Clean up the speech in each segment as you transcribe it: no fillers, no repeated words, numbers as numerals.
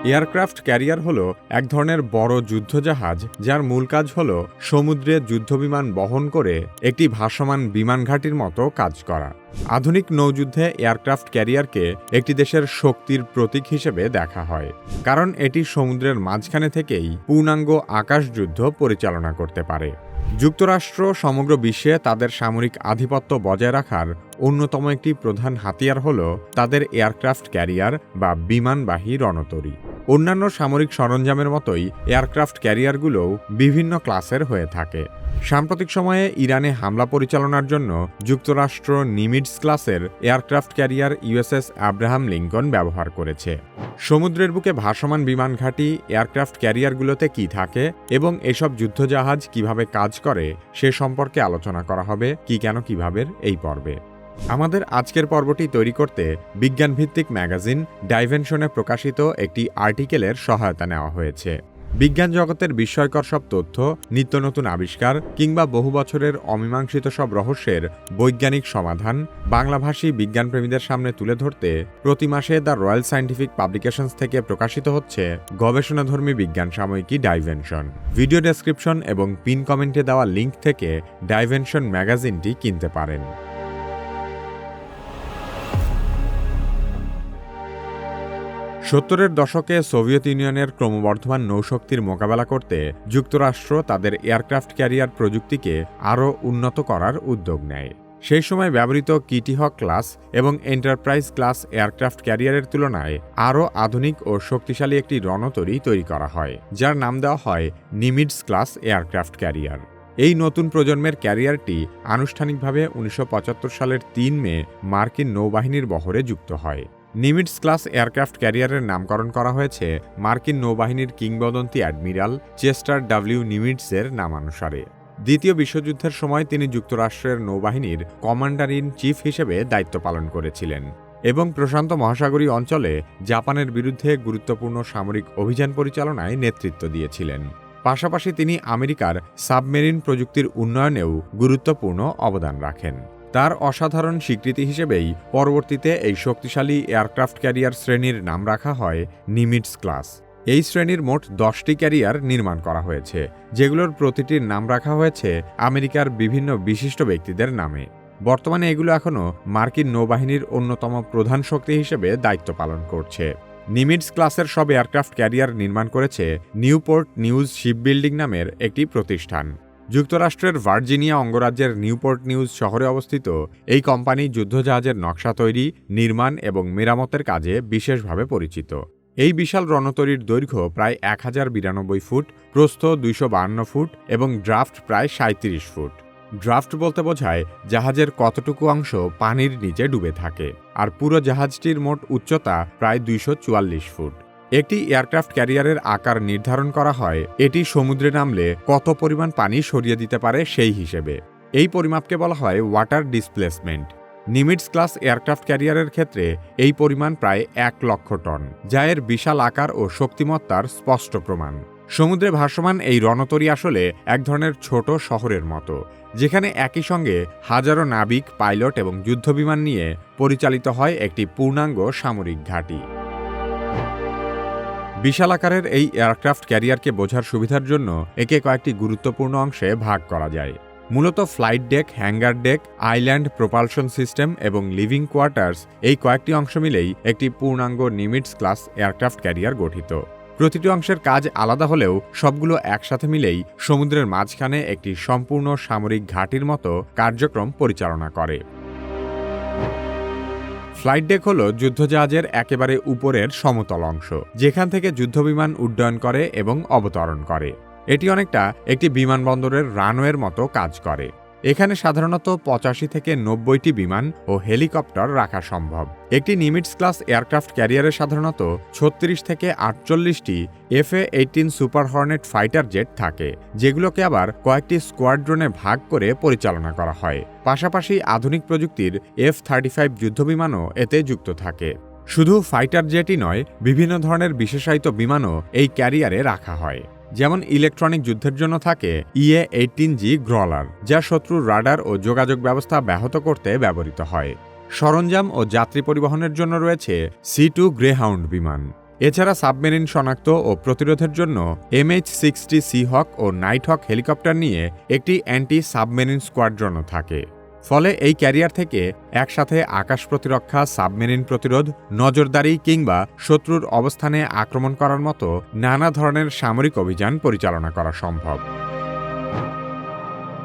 Aircraft carrier হল এক ধরনের বড় যুদ্ধজাহাজ যার মূল কাজ হল সমুদ্রে যুদ্ধবিমান বহন করে একটি ভাসমান বিমান ঘাঁটির মতো কাজ করা। আধুনিক নৌযুদ্ধে এয়ারক্রাফট ক্যারিয়ারকে একটি দেশের শক্তির প্রতীক হিসেবে দেখা হয়, কারণ এটি সমুদ্রের মাঝখানে থেকেই পূর্ণাঙ্গ আকাশযুদ্ধ পরিচালনা করতে পারে। যুক্তরাষ্ট্র সমগ্র বিশ্বে তাদের সামরিক আধিপত্য বজায় রাখার অন্যতম একটি প্রধান হাতিয়ার হল তাদের এয়ারক্রাফট ক্যারিয়ার বা বিমানবাহী রণতরী। অন্যান্য সামরিক সরঞ্জামের মতোই এয়ারক্রাফট ক্যারিয়ারগুলোও বিভিন্ন ক্লাসের হয়ে থাকে। সাম্প্রতিক সময়ে ইরানে হামলা পরিচালনার জন্য যুক্তরাষ্ট্র নিমিটস ক্লাসের aircraft carrier USS Abraham Lincoln ব্যবহার করেছে। সমুদ্রের বুকে ভাসমান বিমান ঘাঁটি এয়ারক্রাফট ক্যারিয়ারগুলোতে কি থাকে এবং এসব যুদ্ধজাহাজ কিভাবে কাজ করে সে সম্পর্কে আলোচনা করা হবে কি কেন কিভাবে এই পর্বে। আমাদের আজকের পর্বটি তৈরি করতে বিজ্ঞানভিত্তিক ম্যাগাজিন ডাইভেনশনে প্রকাশিত একটি আর্টিকেলের সহায়তা নেওয়া হয়েছে। বিজ্ঞান জগতের বিস্ময়কর সব তথ্য, নিত্য নতুন আবিষ্কার কিংবা বহু বছরের অমীমাংসিত সব রহস্যের বৈজ্ঞানিক সমাধান বাংলাভাষী বিজ্ঞানপ্রেমীদের সামনে তুলে ধরতে প্রতি মাসে দ্য রয়্যাল সায়েন্টিফিক পাবলিকেশনস থেকে প্রকাশিত হচ্ছে গবেষণাধর্মী বিজ্ঞান সাময়িকী ডাইভেনশন। ভিডিও ডেসক্রিপশন এবং পিন কমেন্টে দেওয়া লিঙ্ক থেকে ডাইভেনশন ম্যাগাজিনটি কিনতে পারেন। 70-এর দশকে সোভিয়েত ইউনিয়নের ক্রমবর্ধমান নৌশক্তির মোকাবেলা করতে যুক্তরাষ্ট্র তাদের এয়ারক্রাফট ক্যারিয়ার প্রযুক্তিকে আরও উন্নত করার উদ্যোগ নেয়। সেই সময় ব্যবহৃত কিটি হক ক্লাস এবং এন্টারপ্রাইজ ক্লাস এয়ারক্রাফট ক্যারিয়ারের তুলনায় আরও আধুনিক ও শক্তিশালী একটি রণতরী তৈরি করা হয়, যার নাম দেওয়া হয় নিমিটস ক্লাস এয়ারক্রাফট ক্যারিয়ার। এই নতুন প্রজন্মের ক্যারিয়ারটি আনুষ্ঠানিকভাবে 1975 সালের 3 মে মার্কিন নৌবাহিনীর বহরে যুক্ত হয়। নিমিটস ক্লাস এয়ারক্রাফট ক্যারিয়ারের নামকরণ করা হয়েছে মার্কিন নৌবাহিনীর কিংবদন্তি অ্যাডমিরাল চেস্টার ডব্লিউ নিমিটসের নামানুসারে। দ্বিতীয় বিশ্বযুদ্ধের সময় তিনি যুক্তরাষ্ট্রের নৌবাহিনীর কমান্ডার ইন চিফ হিসেবে দায়িত্ব পালন করেছিলেন এবং প্রশান্ত মহাসাগরীয় অঞ্চলে জাপানের বিরুদ্ধে গুরুত্বপূর্ণ সামরিক অভিযান পরিচালনায় নেতৃত্ব দিয়েছিলেন। পাশাপাশি তিনি আমেরিকার সাবমেরিন প্রযুক্তির উন্নয়নেও গুরুত্বপূর্ণ অবদান রাখেন। তার অসাধারণ স্বীকৃতি হিসেবেই পরবর্তীতে এই শক্তিশালী এয়ারক্রাফট ক্যারিয়ার শ্রেণীর নাম রাখা হয় নিমিটস ক্লাস। এই শ্রেণীর মোট 10টি ক্যারিয়ার নির্মাণ করা হয়েছে, যেগুলোর প্রতিটির নাম রাখা হয়েছে আমেরিকার বিভিন্ন বিশিষ্ট ব্যক্তিদের নামে। বর্তমানে এগুলো এখনও মার্কিন নৌবাহিনীর অন্যতম প্রধান শক্তি হিসেবে দায়িত্ব পালন করছে। নিমিটস ক্লাসের সব এয়ারক্রাফট ক্যারিয়ার নির্মাণ করেছে নিউপোর্ট নিউজ শিপবিল্ডিং নামের একটি প্রতিষ্ঠান। যুক্তরাষ্ট্রের ভার্জিনিয়া অঙ্গরাজ্যের নিউপোর্ট নিউজ শহরে অবস্থিত এই কোম্পানি যুদ্ধজাহাজের নকশা তৈরি, নির্মাণ এবং মেরামতের কাজে বিশেষভাবে পরিচিত। এই বিশাল রণতরীর দৈর্ঘ্য প্রায় 1092 ফুট, প্রস্থ 252 ফুট এবং ড্রাফট প্রায় 37 ফুট। ড্রাফট বলতে বোঝায় জাহাজের কতটুকু অংশ পানির নিচে ডুবে থাকে, আর পুরো জাহাজটির মোট উচ্চতা প্রায় 244 ফুট। একটি এয়ারক্রাফট ক্যারিয়ারের আকার নির্ধারণ করা হয় এটি সমুদ্রে নামলে কত পরিমাণ পানি সরিয়ে দিতে পারে সেই হিসেবে। এই পরিমাপকে বলা হয় water displacement. Nimitz class aircraft ক্যারিয়ারের ক্ষেত্রে এই পরিমাণ প্রায় 1 লক্ষ টন, যা এর বিশাল আকার ও শক্তিমত্তার স্পষ্ট প্রমাণ। সমুদ্রে ভাসমান এই রণতরী আসলে এক ধরনের ছোট শহরের মতো, যেখানে একই সঙ্গে হাজারো নাবিক, পাইলট এবং যুদ্ধবিমান নিয়ে পরিচালিত হয় একটি পূর্ণাঙ্গ সামরিক ঘাঁটি। বিশাল আকারের এই এয়ারক্রাফট ক্যারিয়ারকে বোঝার সুবিধার জন্য একে কয়েকটি গুরুত্বপূর্ণ অংশে ভাগ করা যায়। মূলত flight deck, hangar deck, island propulsion system এবং লিভিং কোয়ার্টার্স এই কয়েকটি অংশ মিলেই একটি পূর্ণাঙ্গ নিমিটস ক্লাস এয়ারক্রাফট ক্যারিয়ার গঠিত। প্রতিটি অংশের কাজ আলাদা হলেও সবগুলো একসাথে মিলেই সমুদ্রের মাঝখানে একটি সম্পূর্ণ সামরিক ঘাঁটির মতো কার্যক্রম পরিচালনা করে। ফ্লাইট ডেক হল যুদ্ধজাহাজের একেবারে উপরের সমতল অংশ, যেখান থেকে যুদ্ধবিমান উড্ডয়ন করে এবং অবতরণ করে। এটি অনেকটা একটি বিমানবন্দরের রানওয়ের মতো কাজ করে। এখানে সাধারণত 85 থেকে 90টি বিমান ও হেলিকপ্টার রাখা সম্ভব। একটি নিমিটস ক্লাস এয়ারক্রাফট ক্যারিয়ারে সাধারণত 36 থেকে 48টি FA-18 super Hornet fighter jet থাকে, যেগুলোকে আবার কয়েকটি স্কোয়াড্রনে ভাগ করে পরিচালনা করা হয়। পাশাপাশি আধুনিক প্রযুক্তির F-35 যুদ্ধবিমানও এতে যুক্ত থাকে। শুধু ফাইটার জেটই নয়, বিভিন্ন ধরনের বিশেষায়িত বিমানও এই ক্যারিয়ারে রাখা হয়। যেমন ইলেকট্রনিক যুদ্ধের জন্য থাকে EA-18G গ্রলার, যা শত্রুর রাডার ও যোগাযোগ ব্যবস্থা ব্যাহত করতে ব্যবহৃত হয়। সরঞ্জাম ও যাত্রী পরিবহনের জন্য রয়েছে C-2 গ্রেহাউন্ড বিমান। এছাড়া সাবমেরিন শনাক্ত ও প্রতিরোধের জন্য MH-60 সিহক ও নাইটহক হেলিকপ্টার নিয়ে একটি অ্যান্টি সাবমেরিন স্কোয়াড্রনও থাকে। ফলে এই ক্যারিয়ার থেকে একসাথে আকাশ প্রতিরক্ষা, সাবমেরিন প্রতিরোধ, নজরদারি কিংবা শত্রুর অবস্থানে আক্রমণ করার মতো নানা ধরনের সামরিক অভিযান পরিচালনা করা সম্ভব।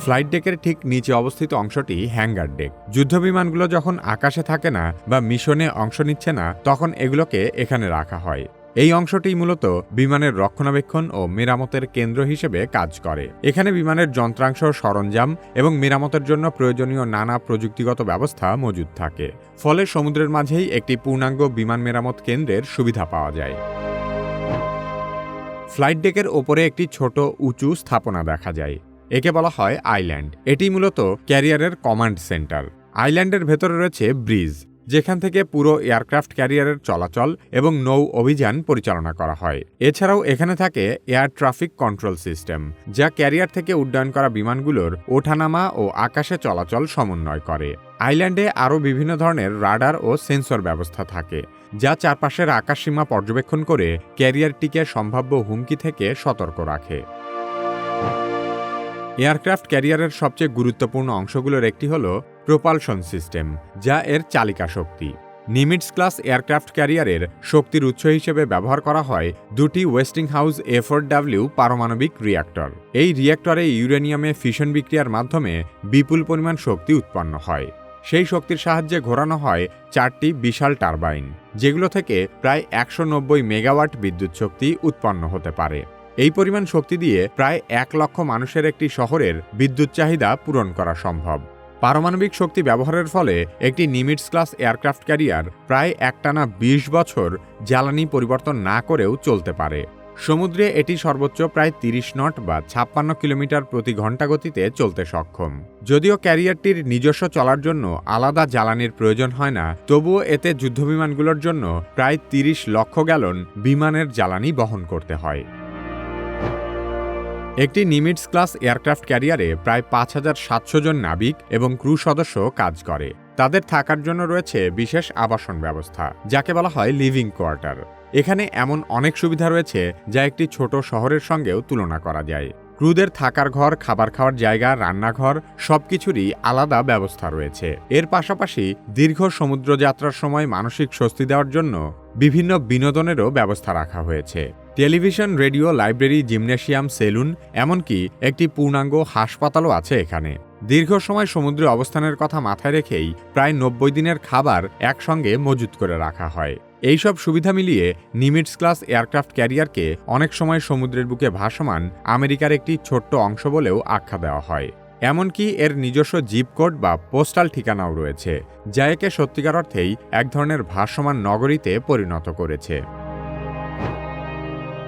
ফ্লাইট ডেকের ঠিক নিচে অবস্থিত অংশটি হ্যাঙ্গার ডেক। যুদ্ধবিমানগুলো যখন আকাশে থাকে না বা মিশনে অংশ নিচ্ছে না, তখন এগুলোকে এখানে রাখা হয়। এই অংশটি মূলত বিমানের রক্ষণাবেক্ষণ ও মেরামতের কেন্দ্র হিসেবে কাজ করে। এখানে বিমানের যন্ত্রাংশ, সরঞ্জাম এবং মেরামতের জন্য প্রয়োজনীয় নানা প্রযুক্তিগত ব্যবস্থা মজুদ থাকে। ফলে সমুদ্রের মাঝেই একটি পূর্ণাঙ্গ বিমান মেরামত কেন্দ্রের সুবিধা পাওয়া যায়। ফ্লাইট ডেকের ওপরে একটি ছোট উঁচু স্থাপনা দেখা যায়। একে বলা হয় আইল্যান্ড। এটি মূলত ক্যারিয়ারের কমান্ড সেন্টার। আইল্যান্ডের ভেতরে রয়েছে ব্রিজ, যেখান থেকে পুরো এয়ারক্রাফট ক্যারিয়ারের চলাচল এবং নৌ অভিযান পরিচালনা করা হয়। এছাড়াও এখানে থাকে এয়ার ট্রাফিক কন্ট্রোল সিস্টেম, যা ক্যারিয়ার থেকে উড্ডয়ন করা বিমানগুলোর ওঠানামা ও আকাশে চলাচল সমন্বয় করে। আইল্যান্ডে আরও বিভিন্ন ধরনের রাডার ও সেন্সর ব্যবস্থা থাকে, যা চারপাশের আকাশসীমা পর্যবেক্ষণ করে ক্যারিয়ারটিকে সম্ভাব্য হুমকি থেকে সতর্ক রাখে। এয়ারক্রাফট ক্যারিয়ারের সবচেয়ে গুরুত্বপূর্ণ অংশগুলোর একটি হল প্রোপালশন সিস্টেম, যা এর চালিকা শক্তি। নিমিটস ক্লাস এয়ারক্রাফট ক্যারিয়ারের শক্তির উৎস হিসেবে ব্যবহার করা হয় দুটি ওয়েস্টিংহাউস A4W পারমাণবিক রিয়্যাক্টর। এই রিয়্যাক্টরে ইউরেনিয়ামে ফিশন বিক্রিয়ার মাধ্যমে বিপুল পরিমাণ শক্তি উৎপন্ন হয়। সেই শক্তির সাহায্যে ঘোরানো হয় 4টি বিশাল টারবাইন, যেগুলো থেকে প্রায় 190 মেগাওয়াট বিদ্যুৎ শক্তি উৎপন্ন হতে পারে। এই পরিমাণ শক্তি দিয়ে প্রায় 1 লক্ষ মানুষের একটি শহরের বিদ্যুৎ চাহিদা পূরণ করা সম্ভব। পারমাণবিক শক্তি ব্যবহারের ফলে একটি নিমিটস ক্লাস এয়ারক্রাফট ক্যারিয়ার প্রায় একটানা 20 বছর জ্বালানি পরিবর্তন না করেও চলতে পারে। সমুদ্রে এটি সর্বোচ্চ প্রায় 30 নট বা 56 কিলোমিটার প্রতি ঘন্টা গতিতে চলতে সক্ষম। যদিও ক্যারিয়ারটির নিজস্ব চলার জন্য আলাদা জ্বালানির প্রয়োজন হয় না, তবুও এতে যুদ্ধবিমানগুলোর জন্য প্রায় 30 লক্ষ গ্যালন বিমানের জ্বালানি বহন করতে হয়। একটি নিমিটস ক্লাস এয়ারক্রাফট ক্যারিয়ারে প্রায় 5700 জন নাবিক এবং ক্রু সদস্য কাজ করে। তাদের থাকার জন্য রয়েছে বিশেষ আবাসন ব্যবস্থা, যাকে বলা হয় লিভিং কোয়ার্টার। এখানে এমন অনেক সুবিধা রয়েছে যা একটি ছোট শহরের সঙ্গেও তুলনা করা যায়। ক্রুদের থাকার ঘর, খাবার খাওয়ার জায়গা, রান্নাঘর সবকিছুরই আলাদা ব্যবস্থা রয়েছে। এর পাশাপাশি দীর্ঘ সমুদ্রযাত্রার সময় মানসিক স্বস্তি দেওয়ার জন্য বিভিন্ন বিনোদনেরও ব্যবস্থা রাখা হয়েছে। Television, radio, library, gymnasium, saloon, এমনকি একটি পূর্ণাঙ্গ হাসপাতালও আছে এখানে। দীর্ঘ সময় সমুদ্রে অবস্থানের কথা মাথায় রেখেই প্রায় 90 দিনের খাবার একসঙ্গে মজুত করে রাখা হয়। এইসব সুবিধা মিলিয়ে নিমিটস ক্লাস এয়ারক্রাফট ক্যারিয়ারকে অনেক সময় সমুদ্রের বুকে ভাসমান আমেরিকার একটি ছোট্ট অংশ বলেও আখ্যা দেওয়া হয়। এমনকি এর নিজস্ব জিপ কোড বা পোস্টাল ঠিকানাও রয়েছে, যা একে সত্যিকার অর্থেই এক ধরনের ভাসমান নগরীতে পরিণত করেছে।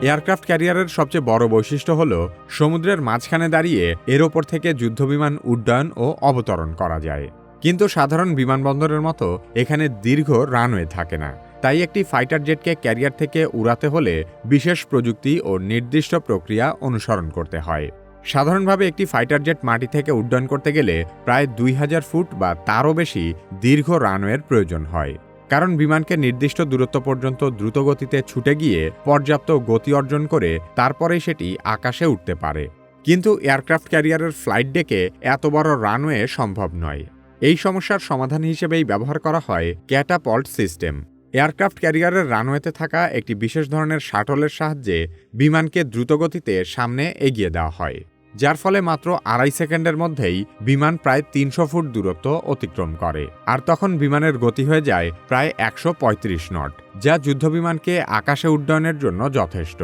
এয়ারক্রাফট ক্যারিয়ারের সবচেয়ে বড় বৈশিষ্ট্য হল সমুদ্রের মাঝখানে দাঁড়িয়ে এর ওপর থেকে যুদ্ধবিমান উড্ডয়ন ও অবতরণ করা যায়। কিন্তু সাধারণ বিমানবন্দরের মতো এখানে দীর্ঘ রানওয়ে থাকে না। তাই একটি ফাইটার জেটকে ক্যারিয়ার থেকে উড়াতে হলে বিশেষ প্রযুক্তি ও নির্দিষ্ট প্রক্রিয়া অনুসরণ করতে হয়। সাধারণভাবে একটি ফাইটার জেট মাটি থেকে উড্ডয়ন করতে গেলে প্রায় 2000 ফুট বা তারও বেশি দীর্ঘ রানওয়ের প্রয়োজন হয়, কারণ বিমানকে নির্দিষ্ট দূরত্ব পর্যন্ত দ্রুত গতিতে ছুটে গিয়ে পর্যাপ্ত গতি অর্জন করে তারপরেই সেটি আকাশে উঠতে পারে। কিন্তু এয়ারক্রাফট ক্যারিয়ারের ফ্লাইট ডেকে এত বড় রানওয়ে সম্ভব নয়। এই সমস্যার সমাধান হিসেবেই ব্যবহার করা হয় ক্যাটাপল্ট সিস্টেম। এয়ারক্রাফট ক্যারিয়ারের রানওয়েতে থাকা একটি বিশেষ ধরনের শাটলের সাহায্যে বিমানকে দ্রুতগতিতে সামনে এগিয়ে দেওয়া হয়, যার ফলে মাত্র 2.5 সেকেন্ডের মধ্যেই বিমান প্রায় 300 ফুট দূরত্ব অতিক্রম করে। আর তখন বিমানের গতি হয়ে যায় প্রায় 135 নট, যা যুদ্ধবিমানকে আকাশে উড্ডয়নের জন্য যথেষ্ট।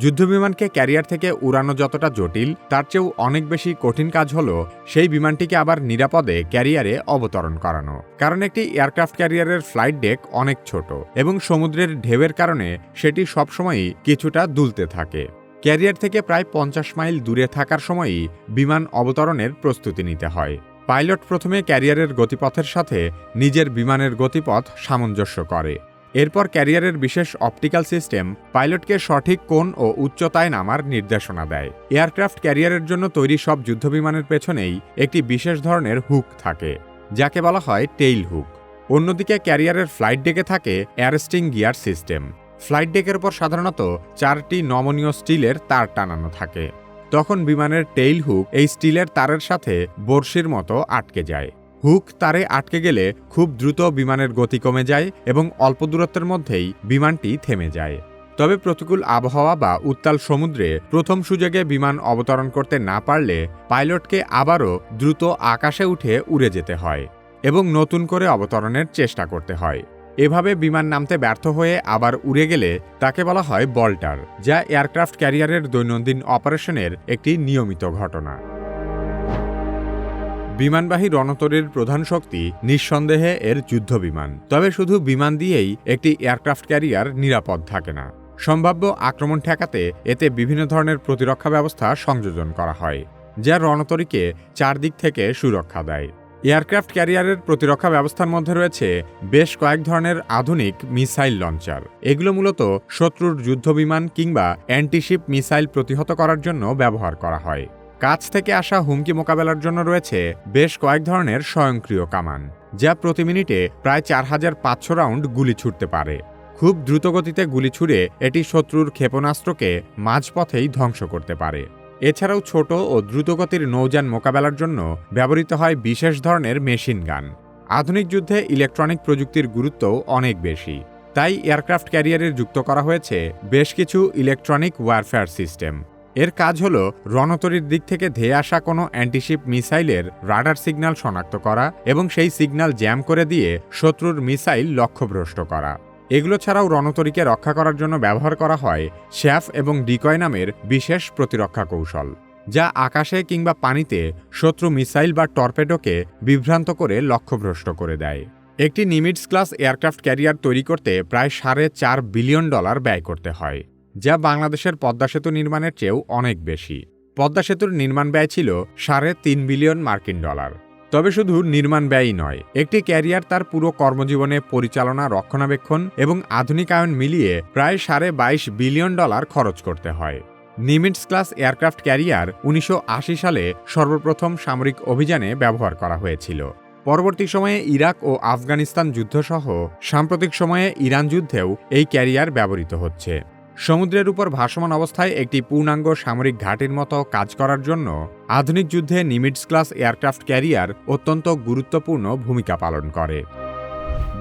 যুদ্ধবিমানকে ক্যারিয়ার থেকে উড়ানো যতটা জটিল, তার চেয়েও অনেক বেশি কঠিন কাজ হলো সেই বিমানটিকে আবার নিরাপদে ক্যারিয়ারে অবতরণ করানো। কারণ একটি এয়ারক্রাফট ক্যারিয়ারের ফ্লাইট ডেক অনেক ছোট এবং সমুদ্রের ঢেউয়ের কারণে সেটি সবসময়ই কিছুটা দুলতে থাকে। ক্যারিয়ার থেকে প্রায় 50 মাইল দূরে থাকার সময়ই বিমান অবতরণের প্রস্তুতি নিতে হয়। পাইলট প্রথমে ক্যারিয়ারের গতিপথের সাথে নিজের বিমানের গতিপথ সামঞ্জস্য করে। এরপর ক্যারিয়ারের বিশেষ অপটিক্যাল সিস্টেম পাইলটকে সঠিক কোণ ও উচ্চতায় নামার নির্দেশনা দেয়। এয়ারক্রাফট ক্যারিয়ারের জন্য তৈরি সব যুদ্ধবিমানের পেছনেই একটি বিশেষ ধরনের হুক থাকে, যাকে বলা হয় টেইল হুক। অন্যদিকে ক্যারিয়ারের ফ্লাইট ডেকে থাকে অ্যারেস্টিং গিয়ার সিস্টেম। ফ্লাইট ডেকের উপর সাধারণত 4টি নমনীয় স্টিলের তার টানানো থাকে। তখন বিমানের টেইল হুক এই স্টিলের তারের সাথে বড়শির মতো আটকে যায়। হুক তারে আটকে গেলে খুব দ্রুত বিমানের গতি কমে যায় এবং অল্প দূরত্বের মধ্যেই বিমানটি থেমে যায়। তবে প্রতিকূল আবহাওয়া বা উত্তাল সমুদ্রে প্রথম সুযোগে বিমান অবতরণ করতে না পারলে পাইলটকে আবারও দ্রুত আকাশে উঠে উড়ে যেতে হয় এবং নতুন করে অবতরণের চেষ্টা করতে হয়। এভাবে বিমান নামতে ব্যর্থ হয়ে আবার উড়ে গেলে তাকে বলা হয় বল্টার, যা এয়ারক্রাফট ক্যারিয়ারের দৈনন্দিন অপারেশনের একটি নিয়মিত ঘটনা। বিমানবাহী রণতরীর প্রধান শক্তি নিঃসন্দেহে এর যুদ্ধ বিমান। তবে শুধু বিমান দিয়েই একটি এয়ারক্রাফট ক্যারিয়ার নিরাপদ থাকে না। সম্ভাব্য আক্রমণ ঠেকাতে এতে বিভিন্ন ধরনের প্রতিরক্ষা ব্যবস্থা সংযোজন করা হয়, যা রণতরীকে চারদিক থেকে সুরক্ষা দেয়। এয়ারক্রাফট ক্যারিয়ারের প্রতিরক্ষা ব্যবস্থার মধ্যে রয়েছে বেশ কয়েক ধরনের আধুনিক মিসাইল লঞ্চার। এগুলো মূলত শত্রুর যুদ্ধবিমান কিংবা অ্যান্টিশিপ মিসাইল প্রতিহত করার জন্য ব্যবহার করা হয়। কাছ থেকে আসা হুমকি মোকাবেলার জন্য রয়েছে বেশ কয়েক ধরনের স্বয়ংক্রিয় কামান, যা প্রতি মিনিটে প্রায় 4500 রাউন্ড গুলি ছুটতে পারে। খুব দ্রুতগতিতে গুলি ছুড়ে এটি শত্রুর ক্ষেপণাস্ত্রকে মাঝপথেই ধ্বংস করতে পারে। এছাড়াও ছোট ও দ্রুতগতির নৌযান মোকাবেলার জন্য ব্যবহৃত হয় বিশেষ ধরনের মেশিন গান। আধুনিক যুদ্ধে ইলেকট্রনিক প্রযুক্তির গুরুত্বও অনেক বেশি, তাই এয়ারক্রাফট ক্যারিয়ারে যুক্ত করা হয়েছে বেশ কিছু ইলেকট্রনিক ওয়ারফেয়ার সিস্টেম। এর কাজ হল রণতরীর দিক থেকে ধেয়ে আসা কোনো অ্যান্টিশিপ মিসাইলের রাডার সিগন্যাল শনাক্ত করা এবং সেই সিগন্যাল জ্যাম করে দিয়ে শত্রুর মিসাইল লক্ষ্যভ্রষ্ট করা। এগুলো ছাড়াও রণতরীকে রক্ষা করার জন্য ব্যবহার করা হয় শ্যাফ এবং ডিকয় নামের বিশেষ প্রতিরক্ষা কৌশল, যা আকাশে কিংবা পানিতে শত্রু মিসাইল বা টর্পেডোকে বিভ্রান্ত করে লক্ষ্যভ্রষ্ট করে দেয়। একটি নিমিটস ক্লাস এয়ারক্রাফট ক্যারিয়ার তৈরি করতে প্রায় $4.5 বিলিয়ন ব্যয় করতে হয়, যা বাংলাদেশের পদ্মা সেতু নির্মাণের চেয়েও অনেক বেশি। পদ্মা সেতুর নির্মাণ ব্যয় ছিল $3.5 বিলিয়ন মার্কিন ডলার। তবে শুধু নির্মাণ ব্যয়ই নয়, একটি ক্যারিয়ার তার পুরো কর্মজীবনে পরিচালনা, রক্ষণাবেক্ষণ এবং আধুনিকায়ন মিলিয়ে প্রায় $22 বিলিয়ন খরচ করতে হয়। নিমিটস ক্লাস এয়ারক্রাফট ক্যারিয়ার 1980 সালে সর্বপ্রথম সামরিক অভিযানে ব্যবহার করা হয়েছিল। পরবর্তী সময়ে ইরাক ও আফগানিস্তান যুদ্ধসহ সাম্প্রতিক সময়ে ইরান যুদ্ধেও এই ক্যারিয়ার ব্যবহৃত হচ্ছে। সমুদ্রের উপর ভাসমান অবস্থায় একটি পূর্ণাঙ্গ সামরিক ঘাঁটির মতো কাজ করার জন্য আধুনিক যুদ্ধে নিমিটস ক্লাস এয়ারক্রাফট ক্যারিয়ার অত্যন্ত গুরুত্বপূর্ণ ভূমিকা পালন করে।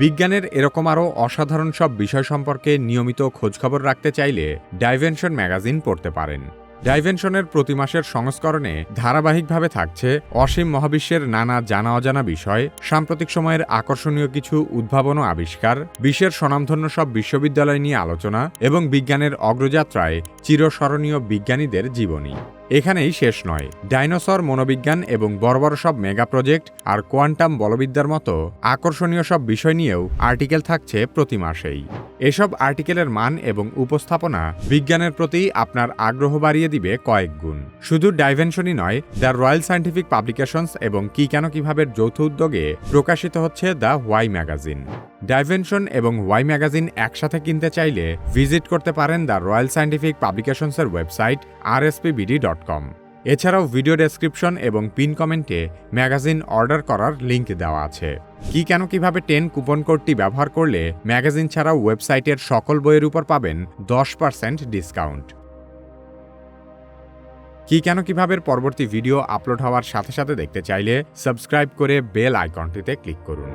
বিজ্ঞানের এরকম আরও অসাধারণ সব বিষয় সম্পর্কে নিয়মিত খোঁজখবর রাখতে চাইলে ডাইভেনশন ম্যাগাজিন পড়তে পারেন। ডাইভেনশনের প্রতি মাসের সংস্করণে ধারাবাহিকভাবে থাকছে অসীম মহাবিশ্বের নানা জানা অজানা বিষয়, সাম্প্রতিক সময়ের আকর্ষণীয় কিছু উদ্ভাবন ও আবিষ্কার, বিশ্বের স্বনামধন্য সব বিশ্ববিদ্যালয় নিয়ে আলোচনা এবং বিজ্ঞানের অগ্রযাত্রায় চিরস্মরণীয় বিজ্ঞানীদের জীবনী। এখানেই শেষ নয়, ডাইনোসর, মনোবিজ্ঞান এবং বড় বড় সব মেগা প্রজেক্ট আর কোয়ান্টাম বলবিদ্যার মতো আকর্ষণীয় সব বিষয় নিয়েও আর্টিকেল থাকছে প্রতি মাসেই। এসব আর্টিকেলের মান এবং উপস্থাপনা বিজ্ঞানের প্রতি আপনার আগ্রহ বাড়িয়ে দিবে কয়েক গুণ। শুধু ডাইভেনশনই নয়, দ্য রয়্যাল সায়েন্টিফিক পাবলিকেশনস এবং কি কেন কিভাবে যৌথ উদ্যোগে প্রকাশিত হচ্ছে দ্য হোয়াই ম্যাগাজিন। ডাইভেনশন এবং হোয়াই ম্যাগাজিন একসাথে কিনতে চাইলে ভিজিট করতে পারেন দ্য রয়্যাল সায়েন্টিফিক পাবলিকেশনসের ওয়েবসাইট rspbd.com। এছাড়াও ভিডিও ডেসক্রিপশন এবং পিন কমেন্টে ম্যাগাজিন অর্ডার করার লিঙ্ক দেওয়া আছে। কি কেন কিভাবে 10 কুপন কোডটি ব্যবহার করলে ম্যাগাজিন ছাড়াও ওয়েবসাইটের সকল বইয়ের উপর পাবেন 10% ডিসকাউন্ট। কি কেন কিভাবে পরবর্তী ভিডিও আপলোড হওয়ার সাথে সাথে দেখতে চাইলে সাবস্ক্রাইব করে বেল আইকনটিতে ক্লিক করুন।